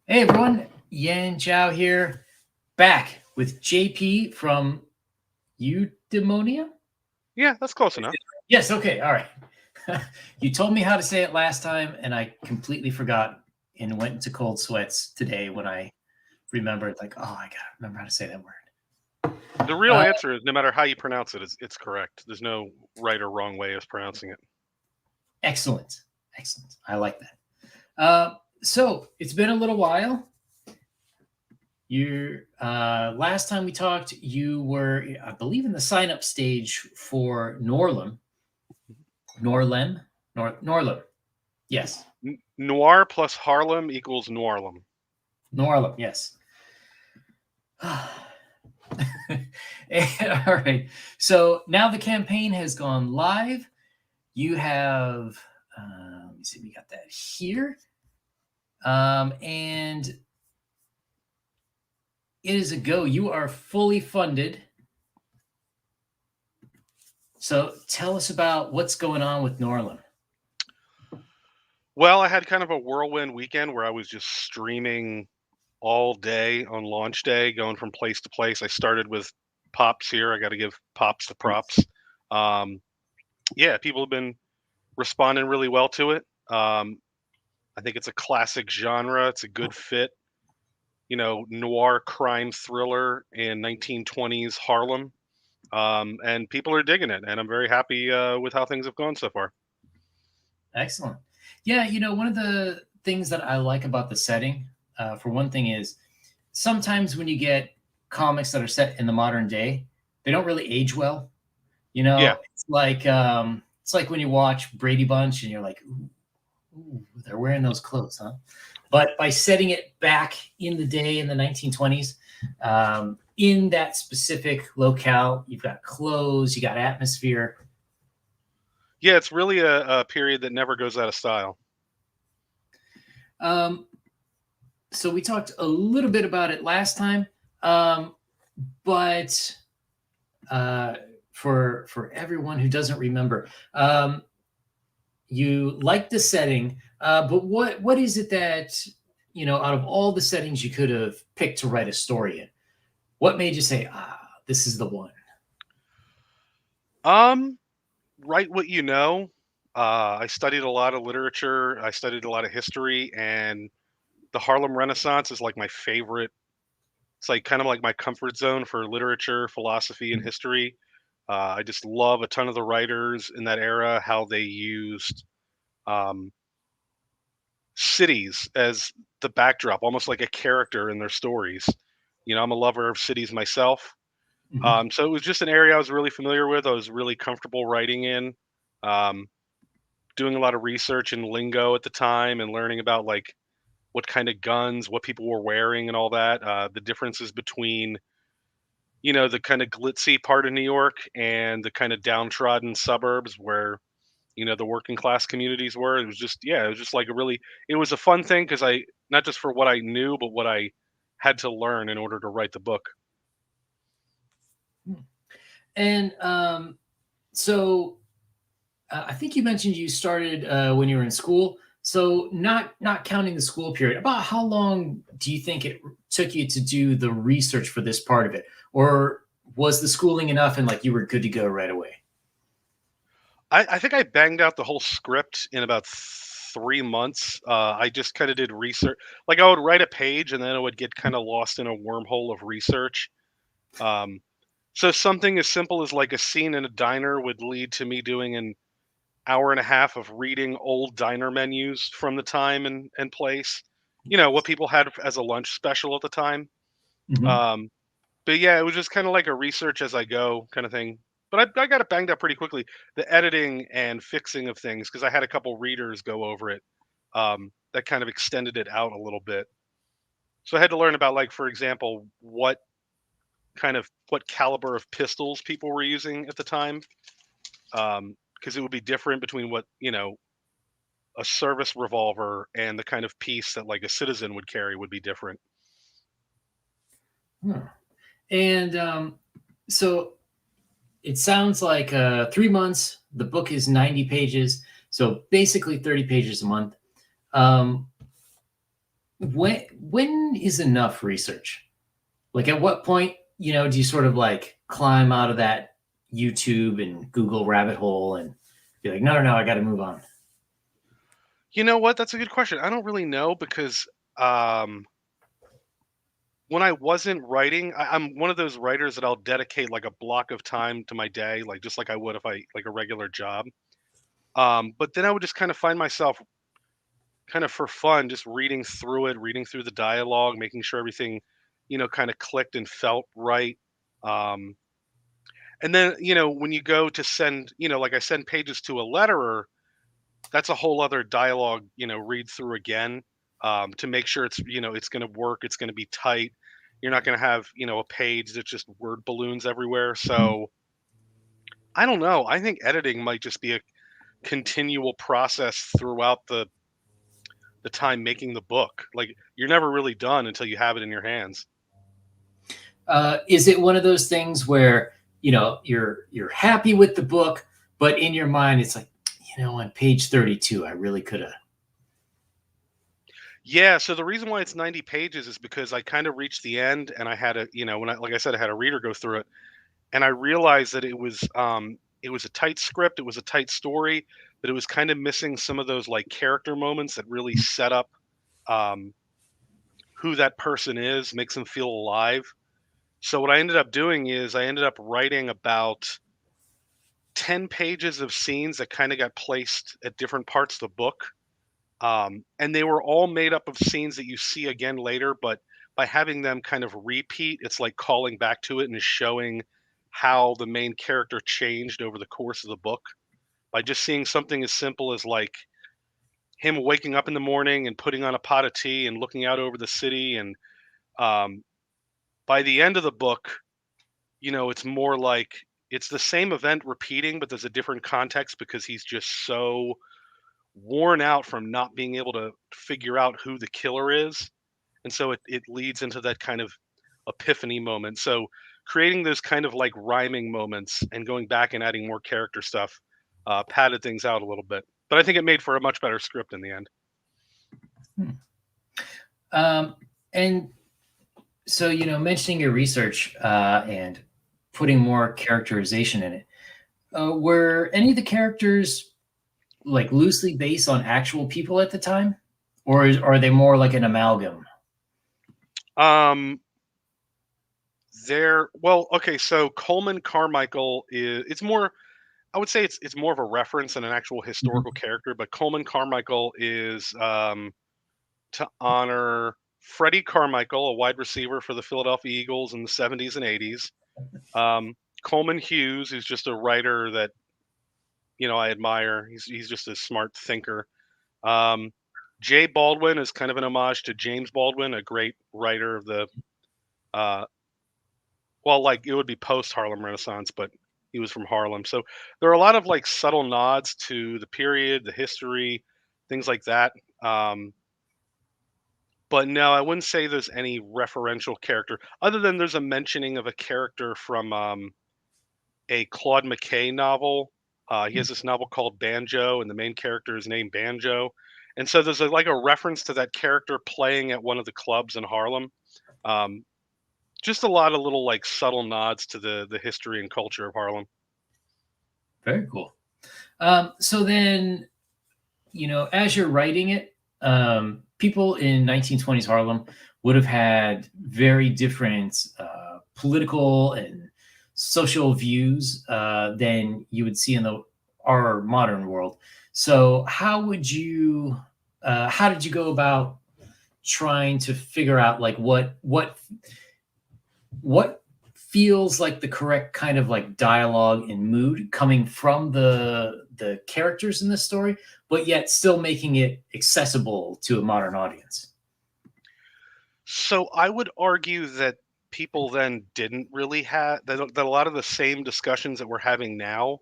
Hey everyone, Yan Zhao here, back with JP from Eudaimonia. Yeah, that's close enough. Yes, okay, all right. You told me how to say it last time, and I completely forgot and went into cold sweats today when I remembered, like, oh, I gotta remember how to say that word. The real Uh, answer is no matter how you pronounce it, it's correct. There's no right or wrong way of pronouncing it. Excellent, excellent. I like that. So it's been a little while. You last time we talked, you were, I believe, in the sign up stage for Noirlem. Noirlem? Noirlem. Yes. Noir plus Harlem equals Noirlem. Noirlem, yes. All right. So now the campaign has gone live. You have, let me see, we got that here. And it is a go. You are fully funded. So tell us about what's going on with Noirlem. Well, I had kind of a whirlwind weekend where I was just streaming all day on launch day, going from place to place. I started with Pops here. I got to give Pops the props. Um, yeah, people have been responding really well to it. I think it's a classic genre. It's a good fit. Noir crime thriller in 1920s Harlem. And people are digging it, and I'm very happy with how things have gone so far. Excellent. Yeah, one of the things that I like about the setting, for one thing, is sometimes when you get comics that are set in the modern day, they don't really age well. Yeah, It's like when you watch Brady Bunch and you're like, ooh, they're wearing those clothes, huh? But by setting it back in the day in the 1920s, in that specific locale, you've got clothes, you got atmosphere. yeah, it's really a period that never goes out of style. Um, so we talked a little bit about it last time, um, but uh, for everyone who doesn't remember, you like the setting, but what is it that out of all the settings you could have picked to write a story in? What made you say, this is the one? Um, write what you know. I studied a lot of literature. I studied a lot of history, and the Harlem Renaissance is like my favorite. It's like kind of like my comfort zone for literature, philosophy, and history. I just love a ton of the writers in that era, how they used um, cities as the backdrop, almost like a character in their stories. I'm a lover of cities myself. Mhm. So it was just an area I was really familiar with. I was really comfortable writing in, um, doing a lot of research in lingo at the time and learning about like what kind of guns, what people were wearing, and all that. The differences between the kind of glitzy part of New York and the kind of downtrodden suburbs where the working class communities were. It was just yeah, it was just like it was a fun thing because I not just for what I knew, but what I had to learn in order to write the book. And so I think you mentioned you started when you were in school. So not counting the school period, about how long do you think it took you to do the research for this part of it, or was the schooling enough and like you were good to go right away? I think I banged out the whole script in about 3 months. I just kind of did research. Like I would write a page and then I would get kind of lost in a wormhole of research. Um, so something as simple as like a scene in a diner would lead to me doing an hour and a half of reading old diner menus from the time and place. What people had as a lunch special at the time. Mhm. Um, but yeah, it was just kind of like a research as I go kind of thing. But I got it banged up pretty quickly. The editing and fixing of things, because I had a couple readers go over it, that kind of extended it out a little bit. So I had to learn about, like, for example, what caliber of pistols people were using at the time, because it would be different between what a service revolver and the kind of piece that like a citizen would carry would be different. Huh. And so it sounds like 3 months. The book is 90 pages, so basically 30 pages a month. Um, when is enough research? Like at what point, do you sort of like climb out of that YouTube and Google rabbit hole and be like, no, no, no, I got to move on? You know what? That's a good question. I don't really know because um, when I wasn't writing, I'm one of those writers that I'll dedicate like a block of time to my day, like just like I would if I like a regular job. But then I would just kind of find myself kind of for fun, just reading through it, reading through the dialogue, making sure everything, kind of clicked and felt right. Um, and then, when you go to send, like I send pages to a letterer, that's a whole other dialogue, read through again to make sure it's going to work, it's going to be tight. You're not going to have, a page that's just word balloons everywhere. So I don't know. I think editing might just be a continual process throughout the time making the book. Like you're never really done until you have it in your hands. Is it one of those things where you're happy with the book, but in your mind it's like, on page 32, I really could have. Yeah, so the reason why it's 90 pages is because I kind of reached the end and I had a, when I like I said I had a reader go through it and I realized that it was a tight script, it was a tight story, but it was kind of missing some of those like character moments that really set up um who that person is, makes them feel alive. So what I ended up doing is I ended up writing about 10 pages of scenes that kind of got placed at different parts of the book. And they were all made up of scenes that you see again later, but by having them kind of repeat, it's like calling back to it and showing how the main character changed over the course of the book. By just seeing something as simple as like him waking up in the morning and putting on a pot of tea and looking out over the city. And um, by the end of the book, it's more like it's the same event repeating, but there's a different context because he's just so worn out from not being able to figure out who the killer is. And so it leads into that kind of epiphany moment. So creating those kind of like rhyming moments and going back and adding more character stuff padded things out a little bit. But I think it made for a much better script in the end. Hmm. And so, mentioning your research and putting more characterization in it, were any of the characters like loosely based on actual people at the time, or are they more like an amalgam? Um, well, okay, so Coleman Carmichael is it's more I would say it's more of a reference than an actual historical Mhm. character, but Coleman Carmichael is to honor Freddie Carmichael, a wide receiver for the Philadelphia Eagles in the 70s and 80s. Coleman Hughes, who's just a writer that I admire. He's just a smart thinker. Um, Jay Baldwin is kind of an homage to James Baldwin, a great writer of the uh, like it would be post Harlem Renaissance, but he was from Harlem. So there are a lot of like subtle nods to the period, the history, things like that. Um, but no, I wouldn't say there's any referential character other than there's a mentioning of a character from a Claude McKay novel. He has this novel called Banjo, and the main character is named Banjo. And so there's like a reference to that character playing at one of the clubs in Harlem. Um, just a lot of little like subtle nods to the history and culture of Harlem. Very cool. So then, as you're writing it, people in 1920s Harlem would have had very different political and social views than you would see in our modern world. So, how did you go about trying to figure out like what feels like the correct kind of like dialogue and mood coming from the characters in the story, but yet still making it accessible to a modern audience? So I would argue that people then didn't really have that a lot of the same discussions that we're having now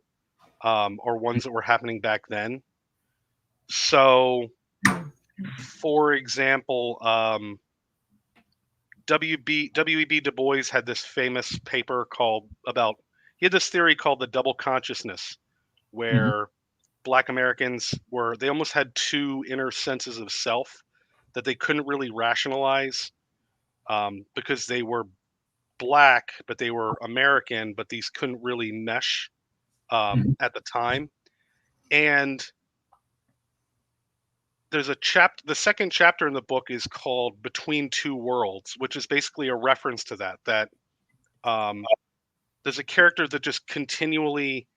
are ones that were happening back then. So, for example, W.E.B. Du Bois had this famous paper called about he had this theory called the double consciousness, Mhm. where Black Americans were they almost had two inner senses of self. that they couldn't really rationalize, because they were black, but they were American, but these couldn't really mesh Mhm. at the time. And there's a the second chapter in the book is called Between Two Worlds, which is basically a reference to that. Um, there's a character that just continually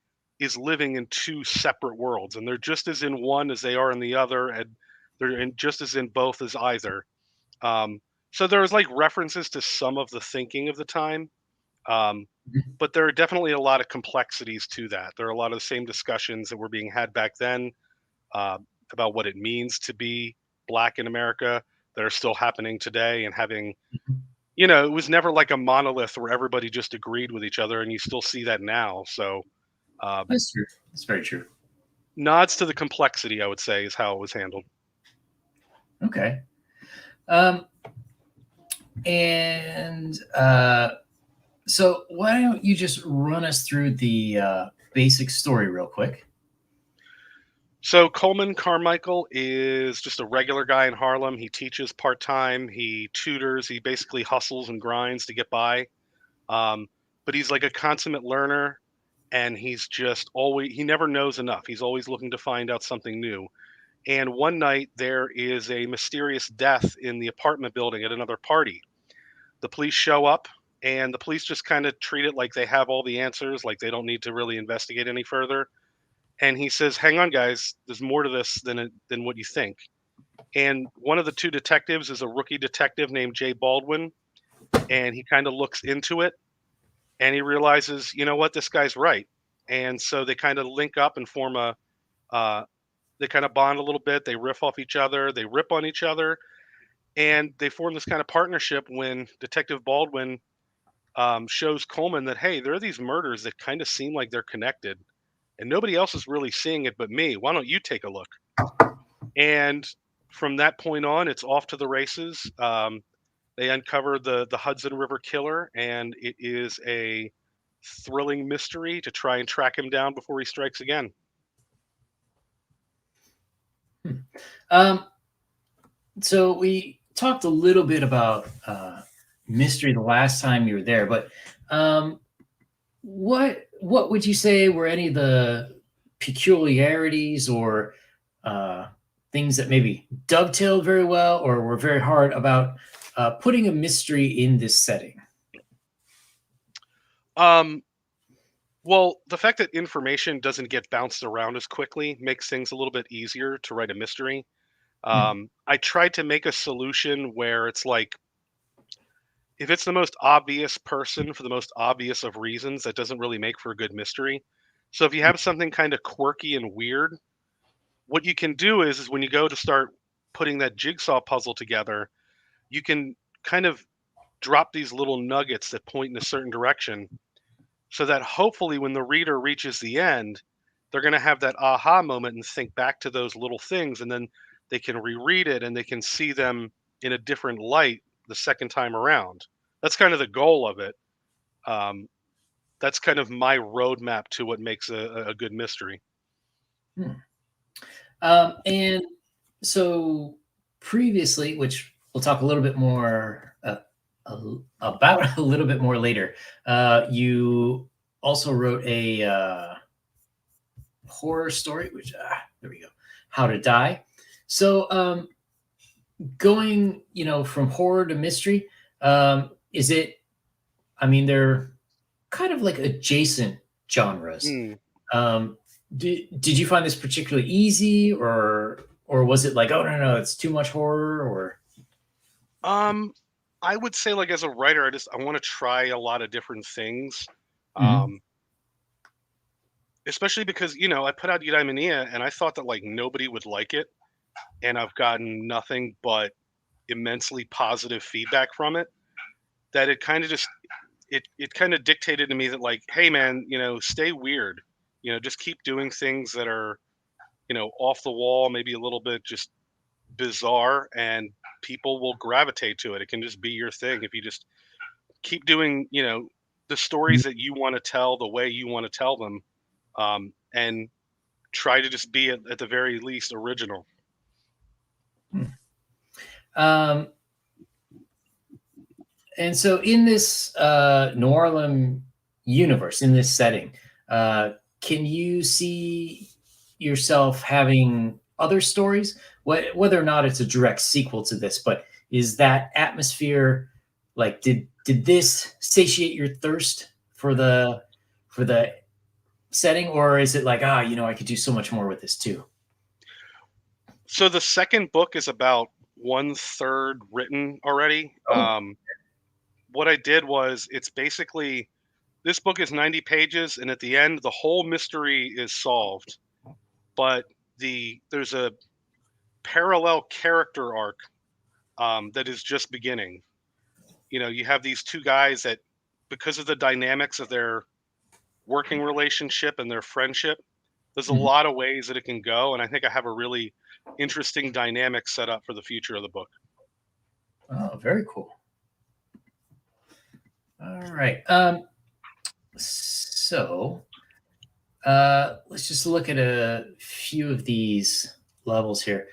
is living in two separate worlds, and they're just as in one as they are in the other, and they're in just as in both as either. Um, so there's like references to some of the thinking of the time, um, Mhm. but there are definitely a lot of complexities to that. There are a lot of the same discussions that were being had back then, uh, about what it means to be black in America, that are still happening today, and having, it was never like a monolith where everybody just agreed with each other, and you still see that now. So, uh, That's true. That's very true. nods to the complexity, I would say, is how it was handled. Okay. Um, and so why don't you just run us through the basic story real quick? So Coleman Carmichael is just a regular guy in Harlem. He teaches part time. He tutors. He basically hustles and grinds to get by. Um, but he's like a consummate learner, and he's just always, he never knows enough. He's always looking to find out something new. And one night there is a mysterious death in the apartment building at another party. The police show up, and the police just kind of treat it like they have all the answers, like they don't need to really investigate any further. And he says, "Hang on, guys. There's more to this than what you think." And one of the two detectives is a rookie detective named Jay Baldwin, and he kind of looks into it, and he realizes, you know what, this guy's right. And so they kind of link up and form uh, they kind of bond a little bit. They riff off each other. They rip on each other, and they form this kind of partnership when Detective Baldwin, shows Coleman that, hey, there are these murders that kind of seem like they're connected, and nobody else is really seeing it but me. Why don't you take a look? And from that point on, it's off to the races. They uncover the Hudson River killer, and it is a thrilling mystery to try and track him down before he strikes again. Hmm. Um, so we talked a little bit about mystery the last time you were there, but what would you say were any of the peculiarities or uh, things that maybe dovetailed very well or were very hard about putting a mystery in this setting? Um, well, the fact that information doesn't get bounced around as quickly makes things a little bit easier to write a mystery. Hmm. I tried to make a solution where it's like, if it's the most obvious person for the most obvious of reasons, that doesn't really make for a good mystery. So if you have something kind of quirky and weird, what you can do is when you go to start putting that jigsaw puzzle together, you can kind of drop these little nuggets that point in a certain direction, so that hopefully when the reader reaches the end, they're going to have that aha moment and think back to those little things, and then they can reread it and they can see them in a different light the second time around. That's kind of the goal of it. Um, that's kind of my roadmap to what makes a good mystery. Hmm. And so previously, which we'll talk a little bit more about a little bit more later, you also wrote a horror story, which there we go, How to Die. So going, from horror to mystery, is it? I mean, they're kind of like adjacent genres. Hmm. Um, did you find this particularly easy, or was it like, oh no no, it's too much horror, or Um, I would say, like, as a writer, I want to try a lot of different things. Mhm. Um, Especially because, I put out Eudaimonia and I thought that like nobody would like it, and I've gotten nothing but immensely positive feedback from it. That it kind of just it kind of dictated to me that, like, hey man, stay weird. Just keep doing things that are, off the wall, maybe a little bit just bizarre, and people will gravitate to it. It can just be your thing if you just keep doing, the stories that you want to tell the way you want to tell them, and try to just be at the very least original. Mhm. Um, and so in this Noirlem universe, in this setting, uh, can you see yourself having other stories? Whether or not it's a direct sequel to this, but is that atmosphere like did this satiate your thirst for the setting, or is it like I could do so much more with this too? So the second book is about one third written already. Oh, What I did was it's basically this book is 90 pages, and at the end, the whole mystery is solved. But there's a parallel character arc that is just beginning. You have these two guys that, because of the dynamics of their working relationship and their friendship, there's a mhm. lot of ways that it can go, and I think I have a really interesting dynamic set up for the future of the book. Oh, very cool. All right. So let's just look at a few of these levels here.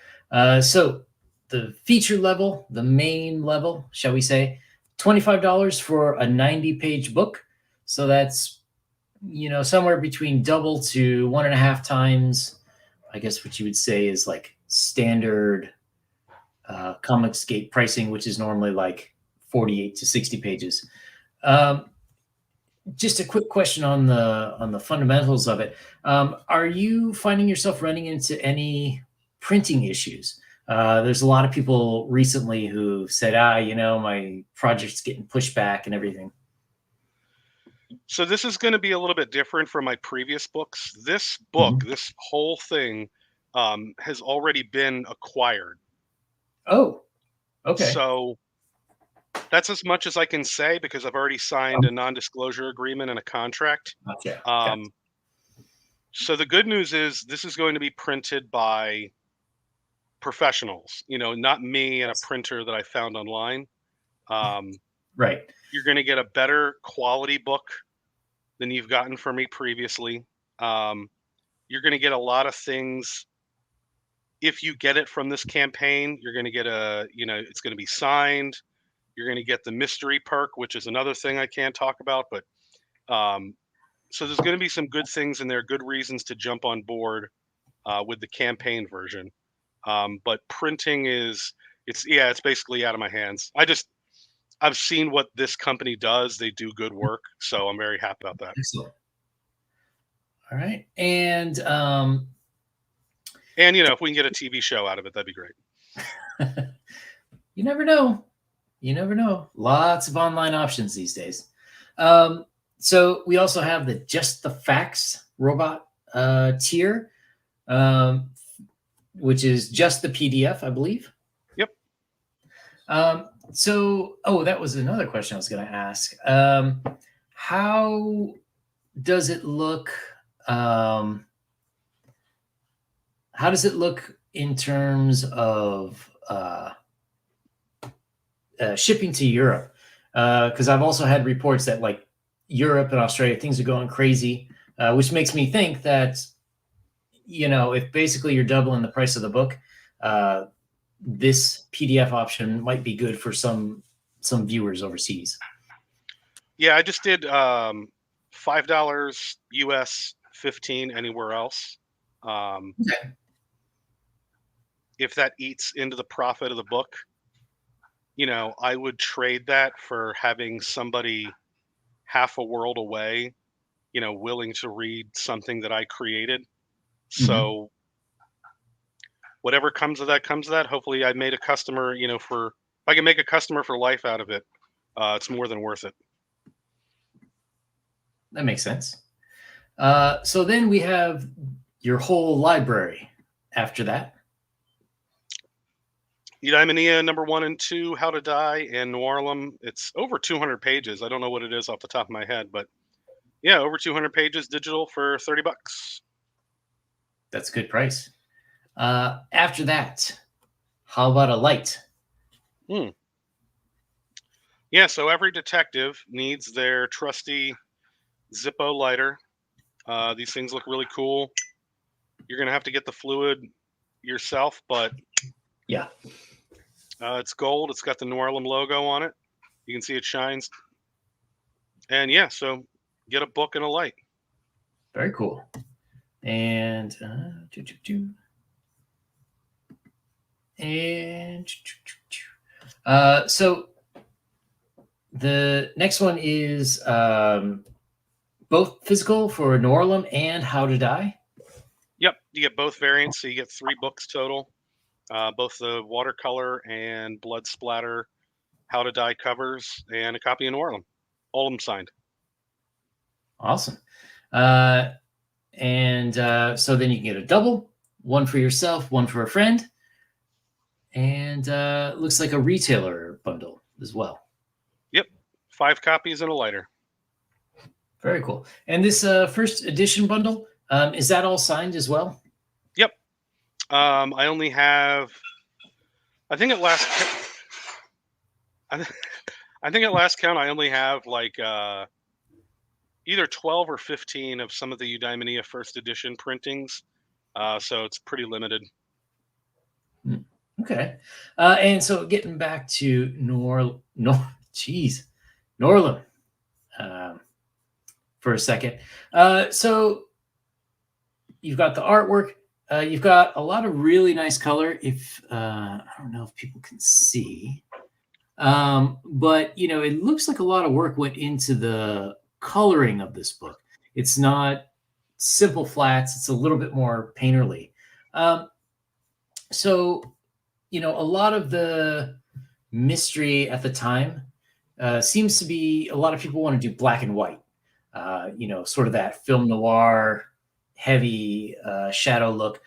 So the feature level, the main level, shall we say, $25 for a 90-page book. So that's somewhere between double to 1.5 times, I guess what you would say is like standard Comicsgate pricing, which is normally like 48 to 60 pages. Um, just a quick question on the fundamentals of it. Are you finding yourself running into any printing issues? There's a lot of people recently who said, my project's getting pushed back and everything. So this is going to be a little bit different from my previous books. This book, Mhm. this whole thing, has already been acquired. Oh, okay. So that's as much as I can say because I've already signed a non-disclosure agreement and a contract. Gotcha. Gotcha. Um, so the good news is this is going to be printed by professionals. Not me and a printer that I found online. Um, Right. you're going to get a better quality book than you've gotten from me previously. Um, you're going to get a lot of things. If you get it from this campaign, you're going to get it's going to be signed. You're going to get the mystery perk, which is another thing I can't talk about. But um, so there's going to be some good things and there are good reasons to jump on board with the campaign version. But printing it's basically out of my hands. I've seen what this company does. They do good work, so I'm very happy about that. Excellent. All right. And And if we can get a TV show out of it, that'd be great. you never know. You never know. Lots of online options these days. Um, so we also have the Just the Facts robot tier, um, which is just the PDF, I believe. Yep. That was another question I was going to ask. How does it look? Um, how does it look in terms of shipping to Europe? Because I've also had reports that like Europe and Australia, things are going crazy, which makes me think that if basically you're doubling the price of the book, this PDF option might be good for some viewers overseas. Yeah, I just did $5 US, 15 anywhere else. Um, Okay. if that eats into the profit of the book, I would trade that for having somebody half a world away, willing to read something that I created. Mhm. So whatever comes of that comes of that. Hopefully, I made a customer. For if I can make a customer for life out of it, it's more than worth it. That makes sense. So then we have your whole library after that. Eudaimonia number 1 and 2, How to Die, and Noirlem. It's over 200 pages. I don't know what it is off the top of my head, but yeah, over 200 pages digital for $30. That's a good price. After that, how about a light? Hmm. Yeah, so every detective needs their trusty Zippo lighter. These things look really cool. You're gonna have to get the fluid yourself, but Yeah. It's gold. It's got the Noirlem logo on it. You can see it shines. And yeah, so get a book and a light. Very cool. And and so the next one is both physical for Noirlem and How to Die. Yep, you get both variants, so you get 3 books total. Both the watercolor and blood splatter How to Die covers, and a copy of Noirlem. All of them signed. Awesome. And so then you can get a double, one for yourself, one for a friend, and looks like a retailer bundle as well. Yep, 5 copies and a lighter. Very cool. And this first edition bundle, is that all signed as well? Yep. I only have, I think at last, I think at last count, I only have like either 12 or 15 of some of the Eudaimonia first edition printings. So it's pretty limited. Okay. And so getting back to Noirlem for a second. So you've got the artwork. You've got a lot of really nice color. If I don't know if people can see, but you know, it looks like a lot of work went into the coloring of this book. It's not simple flats. It's a little bit more painterly. So, you know, a lot of the mystery at the time seems to be a lot of people want to do black and white. You know, sort of that film noir, heavy shadow look.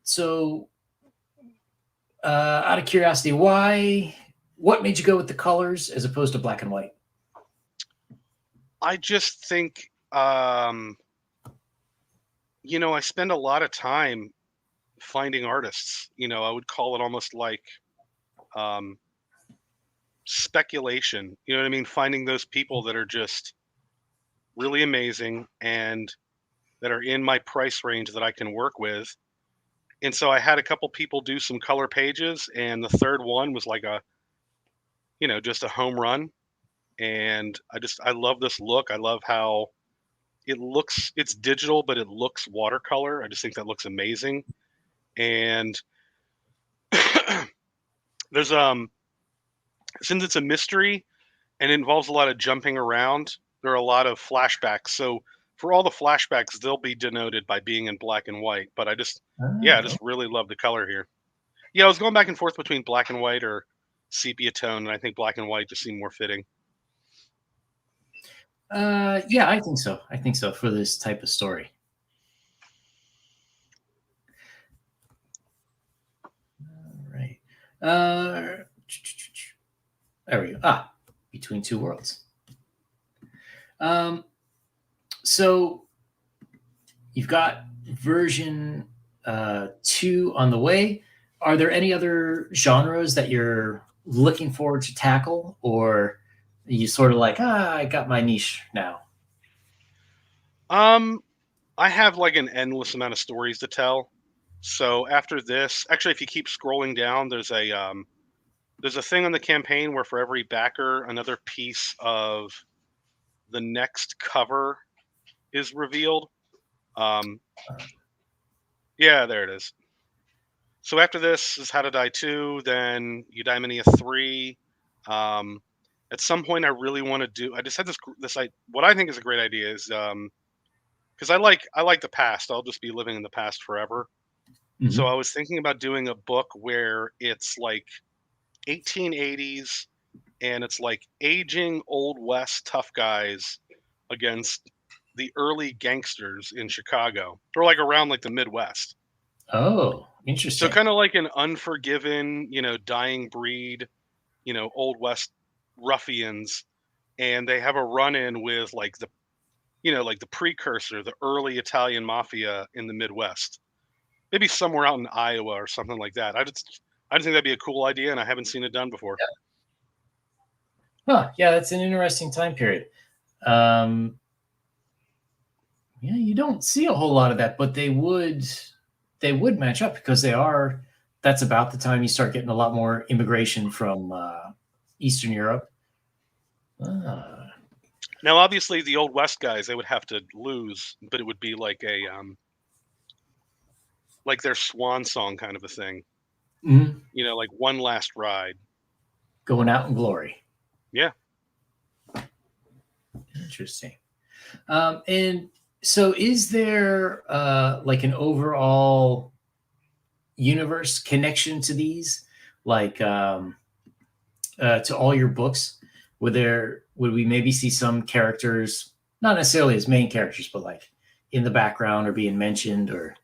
So, out of curiosity, what made you go with the colors as opposed to black and white? I just think, you know, I spend a lot of time finding artists. You know, I would call it almost like speculation. You know what I mean? Finding those people that are just really amazing and that are in my price range that I can work with. And so I had a couple people do some color pages, and the third one was like a, you know, just a home run. And I love this look. I love how it looks. It's digital, but it looks watercolor. I just think that looks amazing. And there's since it's a mystery and it involves a lot of jumping around, there are a lot of flashbacks. So for all the flashbacks, they'll be denoted by being in black and white. But I Oh. just really love the color here. Yeah, I was going back and forth between black and white or sepia tone, and I think black and white just seem more fitting. Yeah, I think so. I think so for this type of story. All right. There we go. Between Two Worlds. So you've got version 2 on the way. Are there any other genres that you're looking forward to tackle, or you sort of like, I got my niche now? I have like an endless amount of stories to tell. So after this, actually, if you keep scrolling down, there's a thing on the campaign where for every backer, another piece of the next cover is revealed. Um, yeah, there it is. So after this is How to Die 2, then Eudaimonia 3. Um, at some point, I really want to do. I just had what I think is a great idea is because I like the past. I'll just be living in the past forever. So Mhm. I was thinking about doing a book where it's like 1880s and it's like aging old west tough guys against the early gangsters in Chicago or like around like the Midwest. Oh, So interesting. kind of like an Unforgiven, you know, dying breed, you know, old west ruffians, and they have a run in with like the, you know, like the precursor, the early Italian mafia in the Midwest. Maybe somewhere out in Iowa or something like that. I just think that'd be a cool idea, and I haven't seen it done before. Huh, yeah, that's an interesting time period. Um, yeah, you don't see a whole lot of that, but they would match up because they are that's about the time you start getting a lot more immigration from Eastern Europe. Ah, Now, obviously, the old West guys, they would have to lose, but it would be like like their swan song kind of a thing. mhm. Like one last ride. Going out in glory. Yeah. Interesting. And so, is there like an overall universe connection to these, like to all your books? Would we maybe see some characters, not necessarily as main characters, but like in the background or being mentioned, or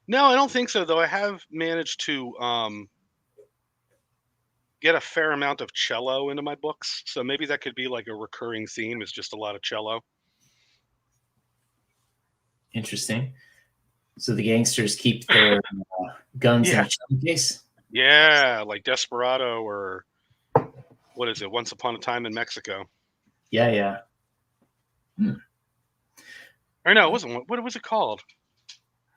No, I don't think so, though. I have managed to get a fair amount of cello into my books, so maybe that could be like a recurring theme. Is just a lot of cello. interesting? So the gangsters keep their guns in Yeah. a chum case. Yeah, like Desperado or what is it? Once Upon a Time in Mexico. Yeah, yeah. Hmm. Or no, it wasn't. What was it called?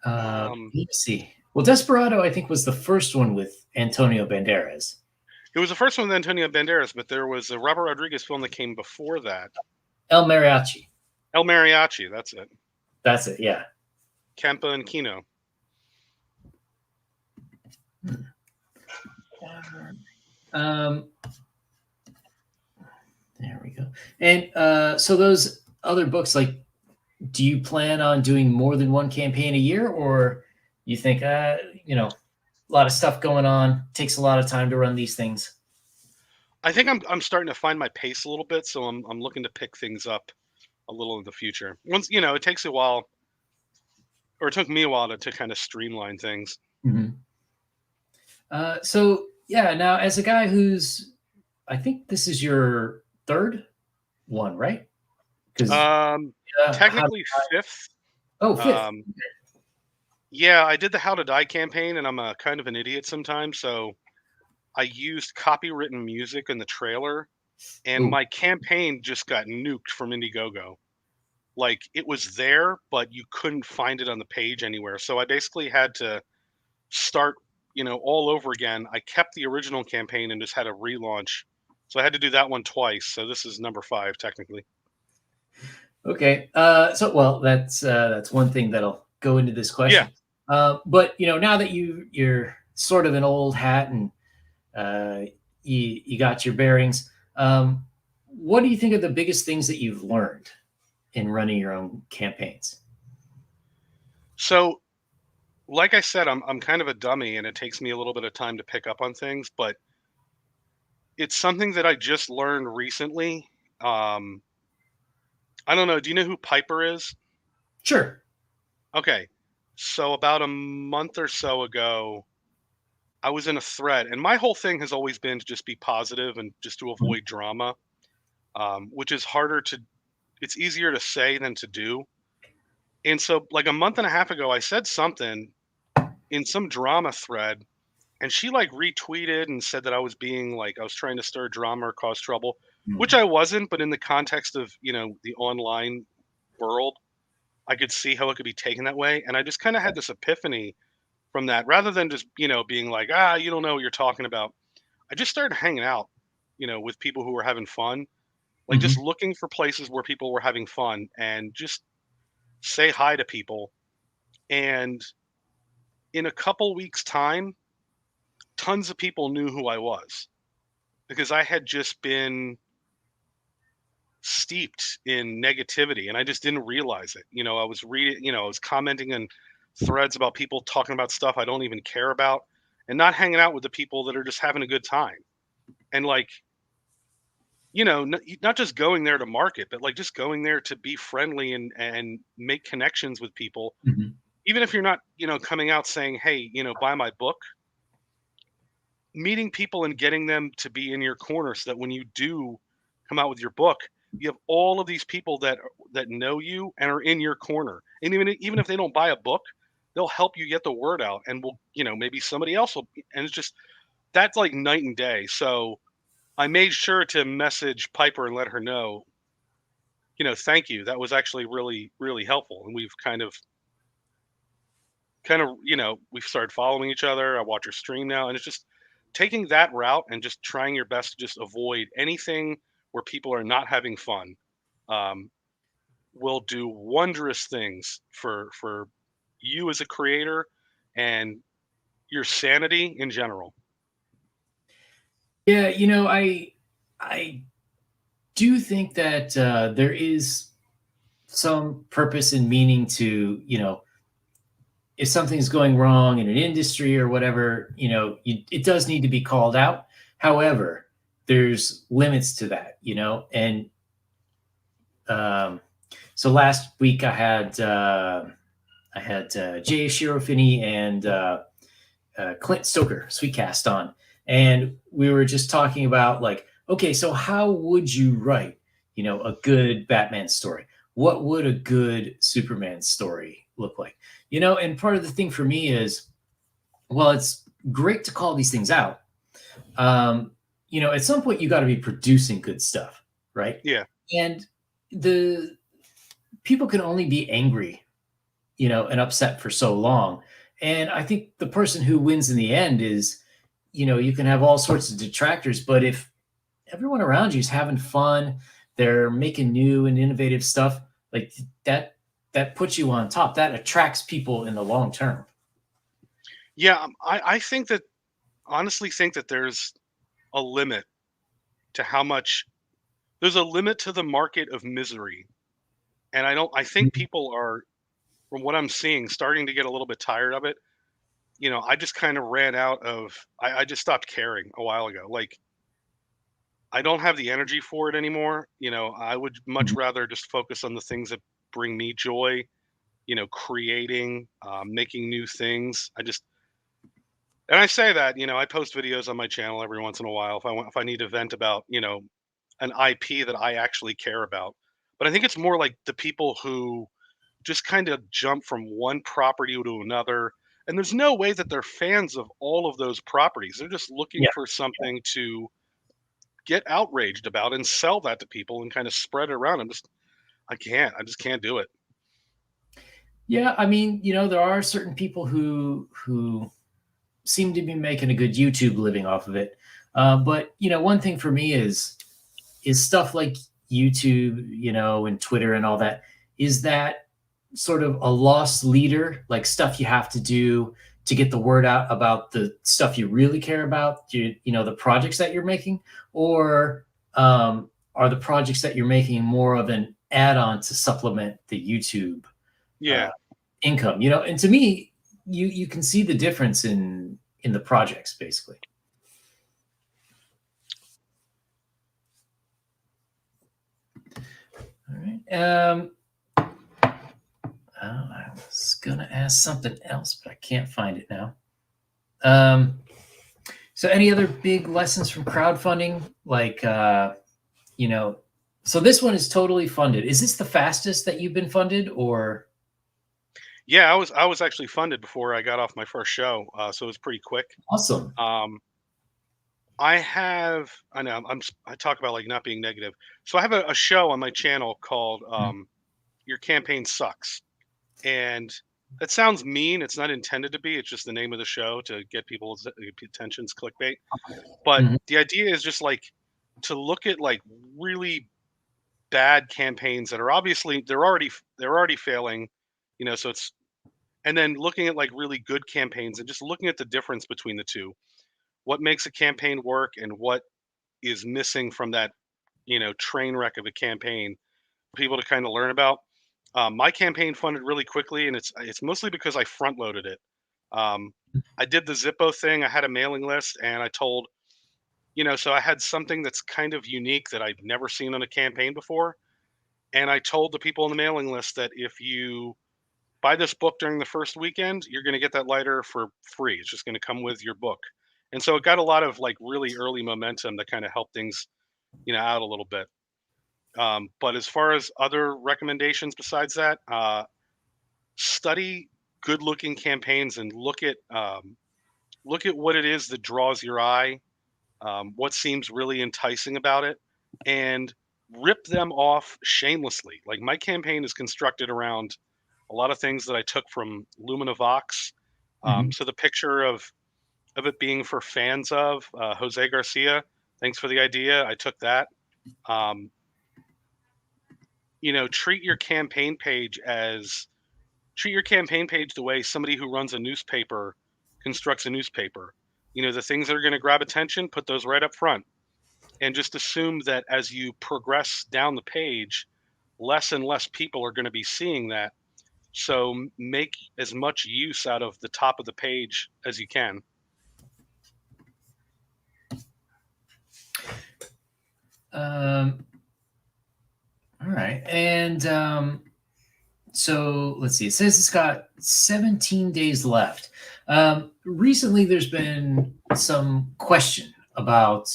Um, Let's see. Well, Desperado, I think, was the first one with Antonio Banderas. it was the first one with Antonio Banderas, but there was a Robert Rodriguez film that came before that. El Mariachi. El Mariachi, that's it. That's it. Yeah. Kempa and Kino. Um, there we go. And so those other books, like, do you plan on doing more than one campaign a year, or you think, a lot of stuff going on, takes a lot of time to run these things? I think I'm starting to find my pace a little bit, so I'm looking to pick things up a little in the future. Once it takes a while, or it took me a while to kind of streamline things. Mhm. So yeah, now as a guy who's, I think this is your third one, right? Because Um, how? technically fifth. Oh, fifth. Um, yeah, I did the How to Die campaign, and I'm a kind of an idiot sometimes, so I used copywritten music in the trailer, and Oh, my campaign just got nuked from Indiegogo. Like it was there, but you couldn't find it on the page anywhere. So I basically had to start, all over again. I kept the original campaign and just had a relaunch. So I had to do that one twice. So this is number 5 technically. okay. So well, that's one thing that'll go into this Yeah. question. But now that you're sort of an old hat and you got your bearings, what do you think are the biggest things that you've learned in running your own campaigns? So like I said, I'm kind of a dummy and it takes me a little bit of time to pick up on things, but it's something that I just learned recently. Um, I don't know. Do you know who Piper is? Sure. Okay. So about a month or so ago, I was in a thread, and my whole thing has always been to just be positive and just to avoid drama, which is harder to. It's easier to say than to do. And so, like a month and a half ago, I said something in some drama thread, and she like retweeted and said that I was being like I was trying to stir drama or cause trouble, which Mhm. I wasn't. But in the context of the online world, I could see how it could be taken that way, and I just kind of had this epiphany from that. Rather than just being like you don't know what you're talking about, I just started hanging out, with people who were having fun, like just Mhm. looking for places where people were having fun and just say hi to people. And in a couple weeks' time, tons of people knew who I was because I had just been steeped in negativity and I just didn't realize it. I was reading, I was commenting in threads about people talking about stuff I don't even care about and not hanging out with the people that are just having a good time. And like, not just going there to market, but like just going there to be friendly and make connections with people. Mhm. Even if you're not, coming out saying, "Hey, buy my book," meeting people and getting them to be in your corner so that when you do come out with your book, you have all of these people that know you and are in your corner. And even if they don't buy a book, they'll help you get the word out and will, maybe somebody else will and it's just that's like night and day. So I made sure to message Piper and let her know, thank you. That was actually really, really helpful. And we've kind of kind of, we've started following each other. I watch her stream now, and it's just taking that route and just trying your best to just avoid anything where people are not having fun. Um, will do wondrous things for you as a creator and your sanity in general. Yeah, I do think that there is some purpose and meaning to, if something's going wrong in an industry or whatever, it does need to be called out. However, there's limits to that, and um, so last week I had Jay Shirofini and Clint Stoker, Sweetcast, on, and we were just talking about, like, okay, so how would you write, a good Batman story? What would a good Superman story look like? And part of the thing for me is, well, it's great to call these things out. At some point you got to be producing good stuff, right? Yeah. And the people can only be angry, and upset for so long. And I think the person who wins in the end is, you can have all sorts of detractors, but if everyone around you is having fun, they're making new and innovative stuff, like that puts you on top. That attracts people in the long term. Yeah, I think that, honestly, think that there's a limit to how much there's a limit to the market of misery. And I think people are, from what I'm seeing, starting to get a little bit tired of it. I just kind of ran out of I just stopped caring a while ago. Like, I don't have the energy for it anymore. I would much Mhm. rather just focus on the things that bring me joy, creating, making new things. And I say that, I post videos on my channel every once in a while if I need to vent about, an IP that I actually care about. But I think it's more like the people who just kind of jump from one property to another. And there's no way that they're fans of all of those properties. They're just looking Yeah. for something to get outraged about and sell that to people and kind of spread it around. I just can't do it. Yeah, I mean, there are certain people who seem to be making a good YouTube living off of it. But one thing for me is stuff like YouTube, and Twitter and all that. Is that sort of a lost leader, like stuff you have to do to get the word out about the stuff you really care about, the projects that you're making, or are the projects that you're making more of an add-on to supplement the YouTube uh, Yeah. income? And to me, you can see the difference in the projects, basically. All right. I was gonna ask something else, but I can't find it now. Um, so any other big lessons from crowdfunding? Like, you know, so this one is totally funded. Is this the fastest that you've been funded, or Yeah, I was actually funded before I got off my first show, so it was pretty quick. awesome? Um, I know I talk about like not being negative. So I have a show on my channel called Mhm. Your Campaign Sucks. And that sounds mean. It's not intended to be. It's just the name of the show to get people's attentions, clickbait. But Mhm. the idea is just like to look at like really bad campaigns that are obviously they're already failing, so it's and then looking at like really good campaigns and just looking at the difference between the two. What makes a campaign work and what is missing from that, train wreck of a campaign for people to kind of learn about. My campaign funded really quickly, and it's mostly because I front loaded it. Um, I did the Zippo thing. I had a mailing list, and I told, so I had something that's kind of unique that I'd never seen on a campaign before. And I told the people on the mailing list that if you buy this book during the first weekend, you're going to get that lighter for free. It's just going to come with your book. And so it got a lot of like really early momentum that kind of helped things, out a little bit. But as far as other recommendations besides that, study good-looking campaigns and look at what it is that draws your eye, what seems really enticing about it, and rip them off shamelessly. Like my campaign is constructed around a lot of things that I took from Luminovox. Mhm. So the picture of it being for fans of Jose Garcia. Thanks for the idea. I took that. Um, treat your campaign page as treat your campaign page the way somebody who runs a newspaper constructs a newspaper. The things that are going to grab attention, put those right up front, and just assume that as you progress down the page, less and less people are going to be seeing that. So make as much use out of the top of the page as you can. Um, all right. And so let's see. It says it's got 17 days left. Recently, there's been some question about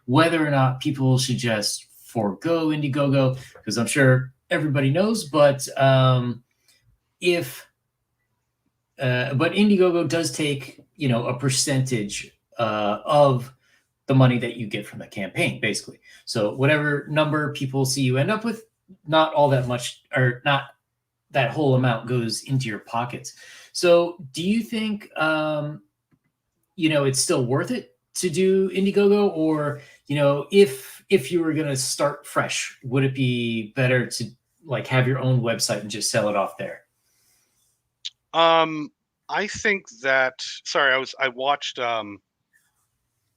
whether or not people should just forego Indiegogo, because I'm sure everybody knows, if but Indiegogo does take a percentage of the money that you get from the campaign, basically. So whatever number people see you end up with, not all that much, or not that whole amount goes into your pockets. So do you think it's still worth it to do Indiegogo, or if you were going to start fresh, would it be better to like have your own website and just sell it off there? Um, I think that. Sorry, I watched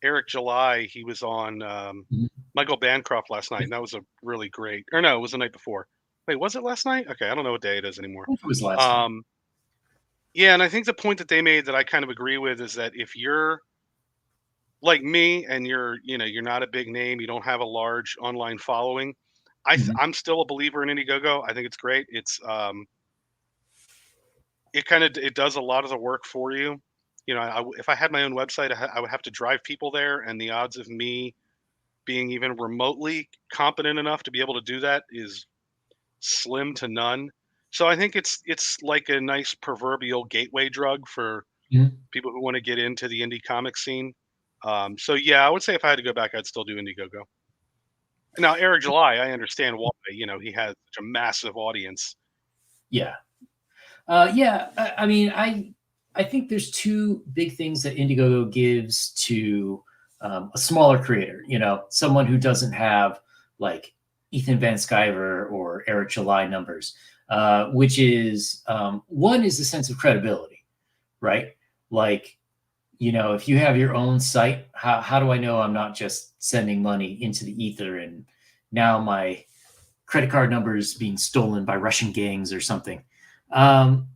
Eric July. He was on Mhm. Michael Bancroft last night, and that was a really great. Or no, it was the night before. Wait, was it last night? Okay, I don't know what day it is anymore. I think it was last night. Um, yeah, and I think the point that they made that I kind of agree with is that if you're like me and you're not a big name, you don't have a large online following. Mhm. I'm still a believer in Indiegogo. I think it's great. It kind of it does a lot of the work for you. If I had my own website, I would have to drive people there, and the odds of me being even remotely competent enough to be able to do that is slim to none. So I think it's like a nice proverbial gateway drug for Mhm. people who want to get into the indie comic scene. So yeah, I would say if I had to go back, I'd still do Indiegogo. Now, Eric July, I understand why. He has such a massive audience. Yeah. Yeah, I mean, I think there's two big things that Indiegogo gives to a smaller creator. Someone who doesn't have like Ethan Van Sciver or Eric July numbers, which is one is a sense of credibility, right? Like, if you have your own site, how do I know I'm not just sending money into the ether and now my credit card number is being stolen by Russian gangs or something? Um,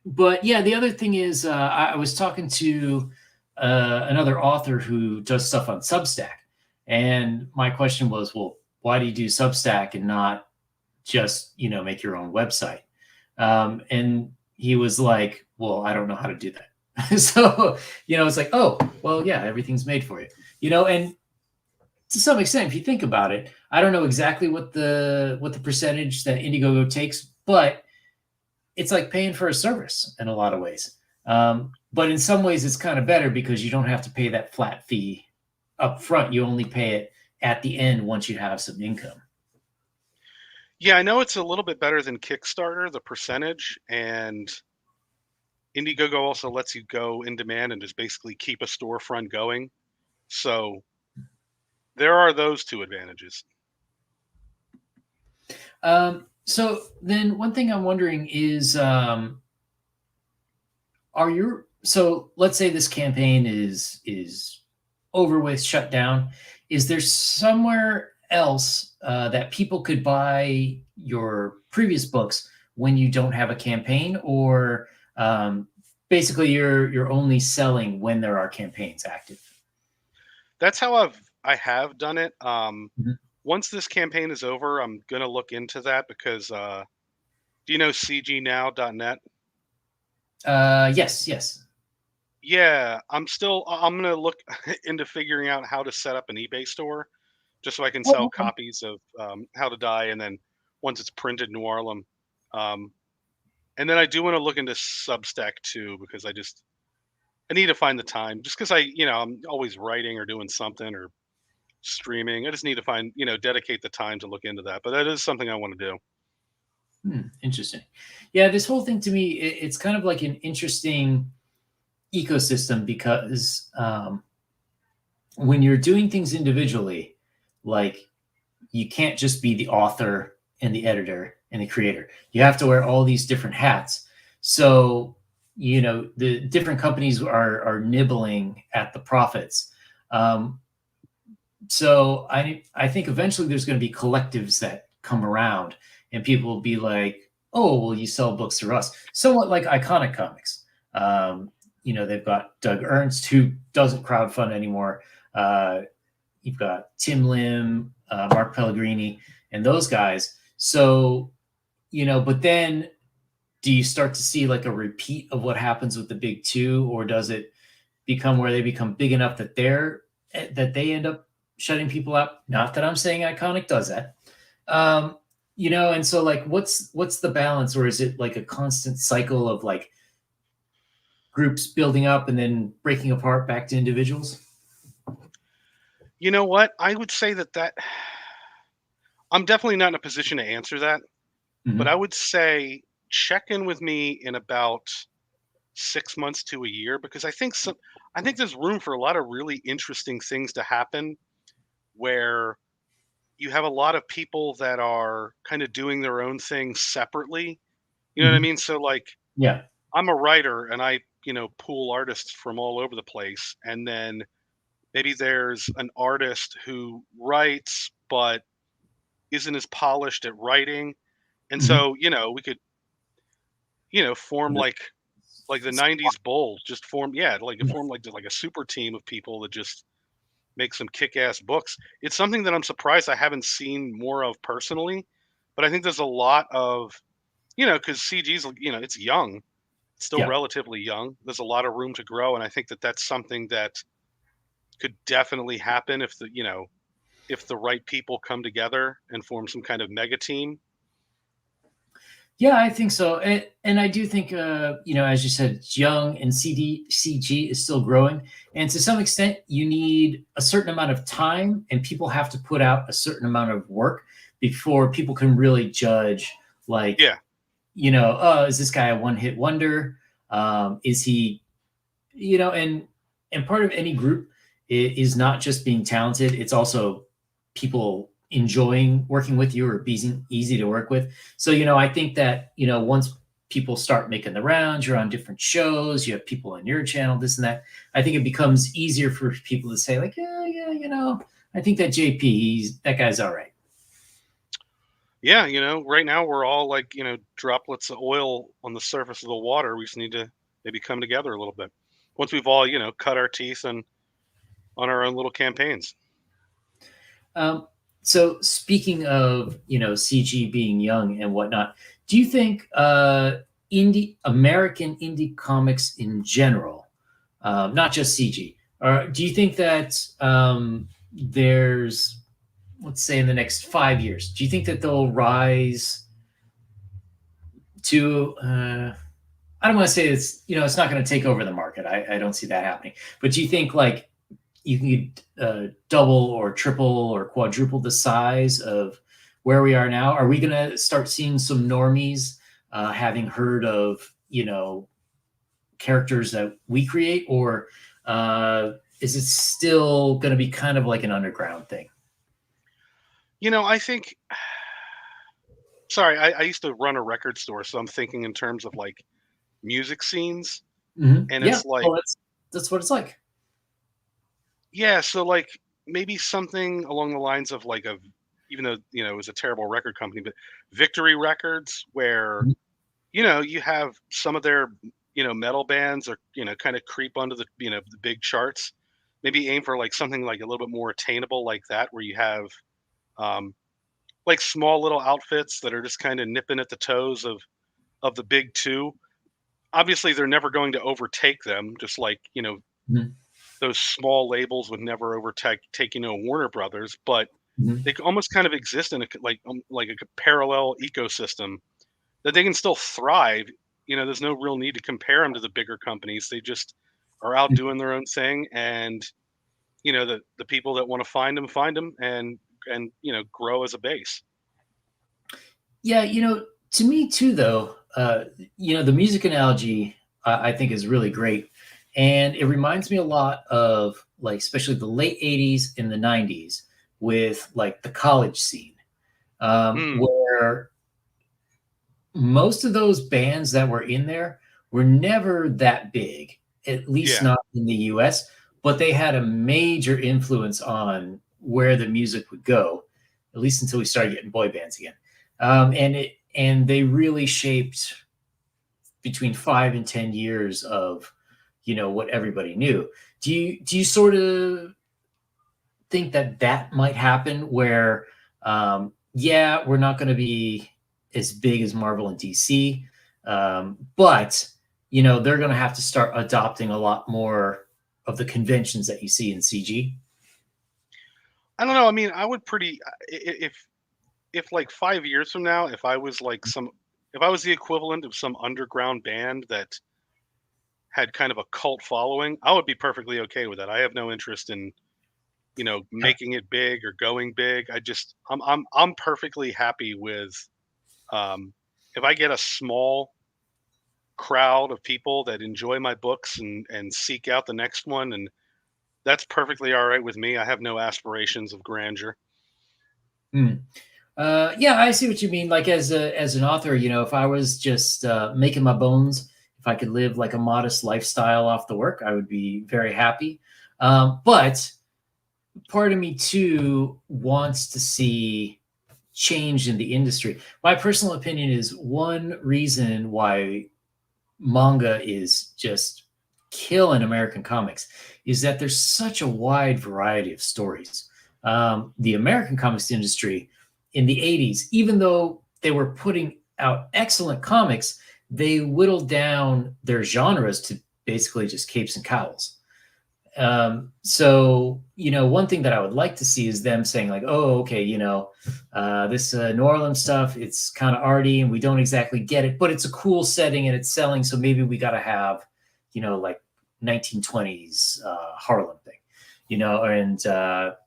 but yeah, the other thing is, I was talking to another author who does stuff on Substack, and my question was, well, why do you do Substack and not just make your own website? And he was like, well, I don't know how to do that. So it's like, oh, well, yeah, everything's made for you, and to some extent, if you think about it, I don't know exactly what the percentage that Indiegogo takes, but it's like paying for a service in a lot of ways. But in some ways, it's kind of better because you don't have to pay that flat fee up front. You only pay it at the end once you have some income. Yeah, I know it's a little bit better than Kickstarter, the percentage, and Indiegogo also lets you go in demand and just basically keep a storefront going. So there are those two advantages. So then, one thing I'm wondering is, are your so let's say this campaign is over with, shut down. Is there somewhere else that people could buy your previous books when you don't have a campaign, or basically you're only selling when there are campaigns active? That's how I have done it. Mhm. Once this campaign is over, I'm gonna look into that because do you know cgnow.net? Yes, yes. Yeah, I'm gonna look into figuring out how to set up an eBay store just so I can Oh, sell okay. copies of How to Die, and then once it's printed, Noirlem. Um, and then I do want to look into Substack too because I need to find the time just because I'm always writing or doing something or streaming. I just need to dedicate the time to look into that. But that is something I want to do. Interesting. Yeah, this whole thing to me, it's kind of like an interesting ecosystem because when you're doing things individually, like you can't just be the author and the editor and the creator. You have to wear all these different hats. So, the different companies are nibbling at the profits. Um, so I think eventually there's going to be collectives that come around and people will be like, oh, well, you sell books through us, somewhat like Iconic Comics. um, they've got Doug Ernst, who doesn't crowdfund anymore. You've got Tim Lim, Mark Pellegrini, and those guys. So, but then do you start to see like a repeat of what happens with the big two, or does it become where they become big enough that they end up shutting people out? Not that I'm saying Iconic does that. Um, and so like what's the balance, or is it like a constant cycle of like groups building up and then breaking apart back to individuals? You know what? I would say that I'm definitely not in a position to answer that, but I Hmm. would say check in with me in about 6 months to a year because I think there's room for a lot of really interesting things to happen where you have a lot of people that are kind of doing their own thing separately. You know what I Hmm. mean? So like Yeah. I'm a writer and I, pool artists from all over the place and then maybe there's an artist who writes but isn't as polished at writing. And Hmm. so, we could, form like the '90s Bulls, just form yeah, like form like a super team of people that just make some kick-ass books. It's something that I'm surprised I haven't seen more of personally, but I think there's a lot of, because CG's, it's young, it's still Yeah. relatively young. There's a lot of room to grow, and I think that that's something that could definitely happen if the right people come together and form some kind of mega team. Yeah, I think so. And I do think, as you said, it's young and CG is still growing. And to some extent, you need a certain amount of time and people have to put out a certain amount of work before people can really judge, like, Yeah, is this guy a one hit wonder? Is he, and part of any group is not just being talented, it's also people enjoying working with you or being easy to work with. So I think that once people start making the rounds, you're on different shows, you have people on your channel, this and that, I think it becomes easier for people to say like, yeah, yeah, I think that JP, that guy's all right. yeah. Right now we're all like droplets of oil on the surface of the water. We just need to maybe come together a little bit once we've all cut our teeth and on our own little campaigns. um, so speaking of CG being young and whatnot, do you think American indie comics in general, not just CG, or do you think that there's, let's say, in the next 5 years, do you think that they'll rise to? I don't want to say it's not going to take over the market. I don't see that happening. But do you think like you could double or triple or quadruple the size of where we are now? Are we going to start seeing some normies having heard of characters that we create, or is it still going to be kind of like an underground thing? I think. Sorry, I used to run a record store, so I'm thinking in terms of like music scenes, and Yeah, it's like, well, that's what it's like. yeah, so like maybe something along the lines of like even though it was a terrible record company, but Victory Records, where Mhm. you have some of their metal bands or kind of creep onto the big charts. Maybe aim for like something like a little bit more attainable like that, where you have um, like small little outfits that are just kind of nipping at the toes of the big two. Obviously, they're never going to overtake them, just like Mhm. those small labels would never overtake Warner Brothers, but Mhm. they almost kind of exist in like a parallel ecosystem that they can still thrive. There's no real need to compare them to the bigger companies. They just are out doing their own thing, and the people that want to find them, and grow as a base. Yeah, To me too, though, the music analogy I think is really great, and it reminds me a lot of like especially the late '80s and the '90s with like the college scene, Mm, where most of those bands that were in there were never that big, at least yeah. not in the US, but they had a major influence on where the music would go, at least until we started getting boy bands again. And they really shaped between 5 and 10 years of what everybody knew. Do you sort of think that that might happen where yeah, we're not going to be as big as Marvel and DC, but they're going to have to start adopting a lot more of the conventions that you see in CG. I don't know. I mean, I would pretty if like 5 years from now, if I was the equivalent of some underground band that had kind of a cult following, I would be perfectly okay with that. I have no interest in Yeah. making it big or going big. I'm perfectly happy with um, if I get a small crowd of people that enjoy my books and seek out the next one, and that's perfectly all right with me. I have no aspirations of grandeur. Hmm. Yeah, I see what you mean. Like as an author, if I was just making my bones, if I could live like a modest lifestyle off the work, I would be very happy. But part of me too wants to see change in the industry. My personal opinion is one reason why manga is just killing American comics is that there's such a wide variety of stories. The American comics industry in the '80s, even though they were putting out excellent comics, they whittled down their genres to basically just capes and cowls. So one thing that I would like to see is them saying like, oh, okay, this Noirlem stuff, it's kind of arty and we don't exactly get it, but it's a cool setting and it's selling, so maybe we got to have like 1920s Harlem thing, and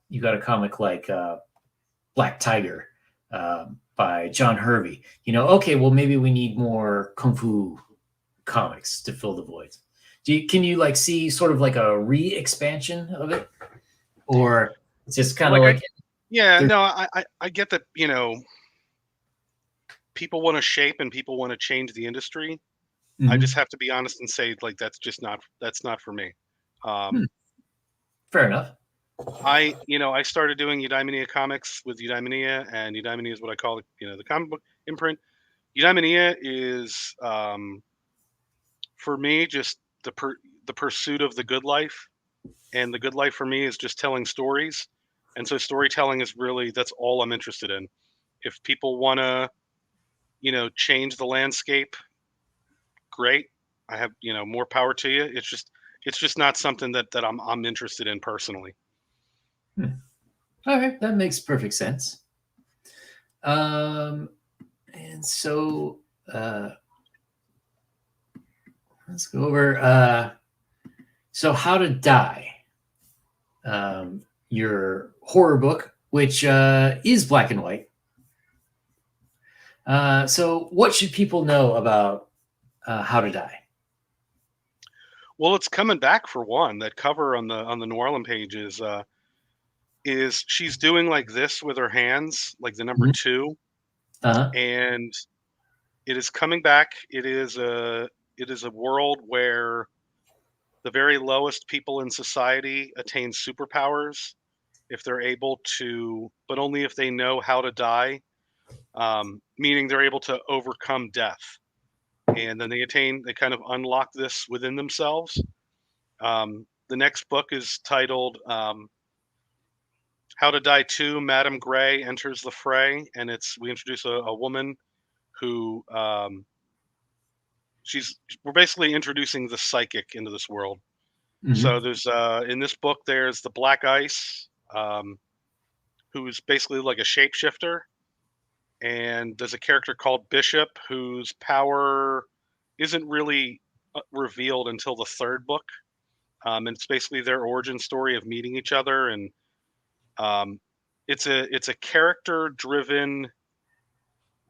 you got a comic like Black Tiger by John Hervey. Okay, well maybe we need more kung fu comics to fill the voids. Can you like see sort of like a re-expansion of it, or it's just kind of Like like yeah, there's no, I get that. People want to shape and people want to change the industry. I just Mhm. have to be honest and say like that's not for me. Hmm, Um, fair enough. I started doing Eudaimonia comics with Eudaimonia, and Eudaimonia is what I call the comic book imprint. Eudaimonia is for me just the pursuit of the good life, and the good life for me is just telling stories, and so storytelling is really that's all I'm interested in. If people want to change the landscape, great. I have more power to you. It's just not something that I'm interested in personally. Hmm. Okay, that makes perfect sense. Um, and so let's go over. So, How to Die, your horror book, which is black and white. So, what should people know about How to Die? Well, it's coming back for one. That cover on the Noirlem page is she's doing like this with her hands, like the number Mhm. 2, Uh-huh. and it is coming back. It is a world where the very lowest people in society attain superpowers if they're able to, but only if they know how to die. Meaning they're able to overcome death, and then they kind of unlock this within themselves. The next book is titled "How to Die 2." Madame Gray enters the fray, and we introduce a woman who we're basically introducing the psychic into this world. So Mhm. there's in this book there's the Black Ice, who's basically like a shapeshifter, and there's a character called Bishop whose power isn't really revealed until the third book, and it's basically their origin story of meeting each other, and um, it's a character driven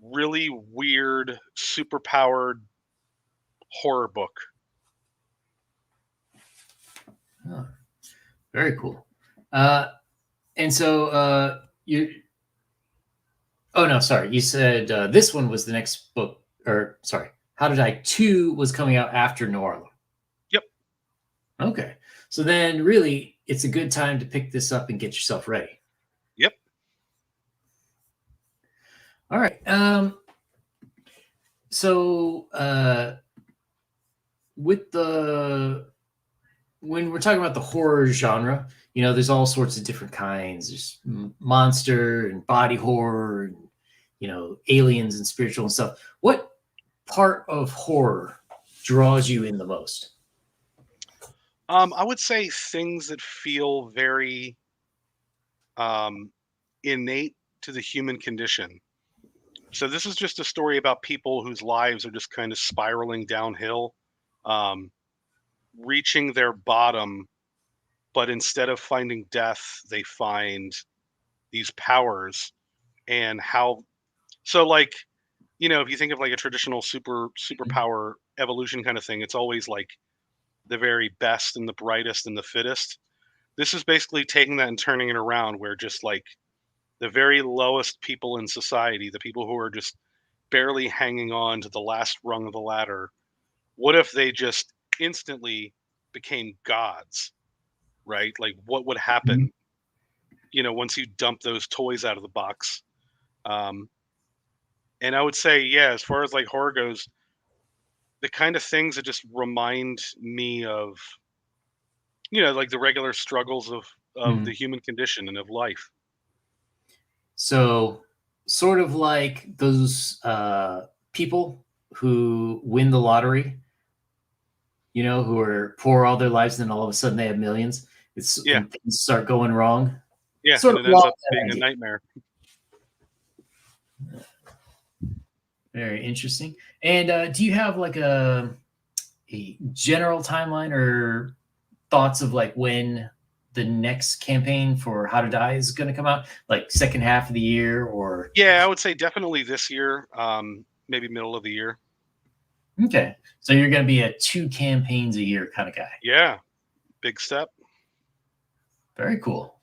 really weird, super powered horror book. Oh, very cool. And so you. Oh no, sorry. You said this one was the next book, or sorry, How to Die 2 was coming out after Noirlem. Yep. Okay, so then really, it's a good time to pick this up and get yourself ready. Yep. All right. So with the when we're talking about the horror genre, there's all sorts of different kinds. There's monster and body horror, and aliens and spiritual and stuff. What part of horror draws you in the most? I would say things that feel very um, innate to the human condition. So this is just a story about people whose lives are just kind of spiraling downhill, um, reaching their bottom, but instead of finding death, they find these powers and how. So like, if you think of like a traditional superpower evolution kind of thing, it's always like the very best and the brightest and the fittest. This is basically taking that and turning it around, where just like the very lowest people in society, the people who are just barely hanging on to the last rung of the ladder, what if they just instantly became gods, right? Like what would Mhm. happen, once you dump those toys out of the box? Um, and I would say, yeah, as far as like horror goes, the kind of things that just remind me of, like the regular struggles of the Mhm. human condition and of life. So, sort of like those people who win the lottery, who are poor all their lives, and then all of a sudden they have millions. Yeah, And things start going wrong. yeah, Sort and of it ends along up that being a idea. nightmare. Very interesting. And do you have like a general timeline or thoughts of like when the next campaign for How to Die is going to come out? Like second half of the year or Yeah, I would say definitely this year, maybe middle of the year. okay. So you're going to be a two campaigns a year kind of guy. Yeah, big step. Very cool.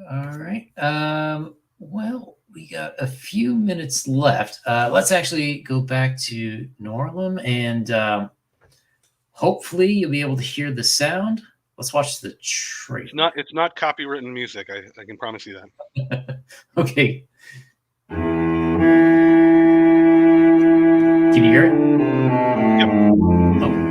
All right. Well, we got a few minutes left. Let's actually go back to Norlem and hopefully you'll be able to hear the sound. Let's watch the trailer. It's not copywritten music. I can promise you that. Okay. Can you hear it? Yep. Oh.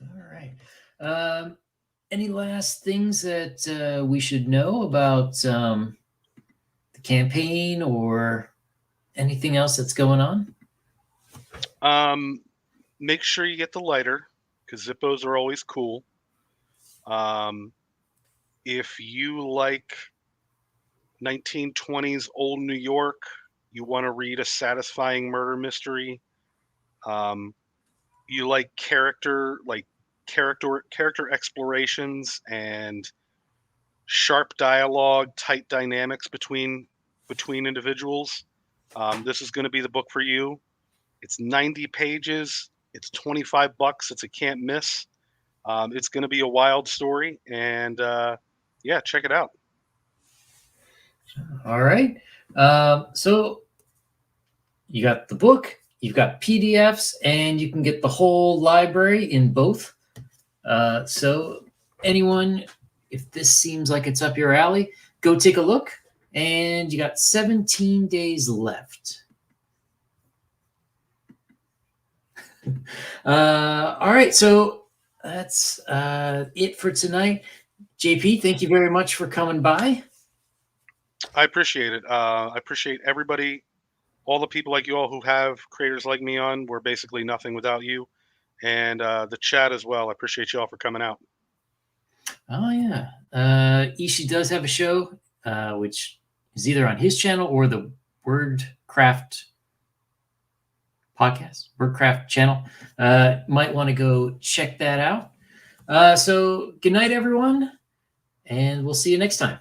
All right. Any last things that we should know about the campaign or anything else that's going on? Um, Make sure you get the lighter because Zippos are always cool. Um, if you like 1920s old New York, you want to read a satisfying murder mystery. Um, you like character explorations and sharp dialogue, tight dynamics between individuals. This is going to be the book for you. It's 90 pages. It's 25 bucks. It's a can't miss. It's going to be a wild story, and yeah, check it out. All right. So you got the book, you've got PDFs, and you can get the whole library in both. So anyone, if this seems like it's up your alley, go take a look. And you got 17 days left. All right. So that's it for tonight. JP, thank you very much for coming by. I appreciate it. I appreciate everybody, all the people like you all who have creators like me on. We're basically nothing without you, and the chat as well. I appreciate you all for coming out. Oh, yeah. Ishi does have a show, which is either on his channel or the WordCraft podcast, WordCraft channel. Might want to go check that out. So good night, everyone, and we'll see you next time.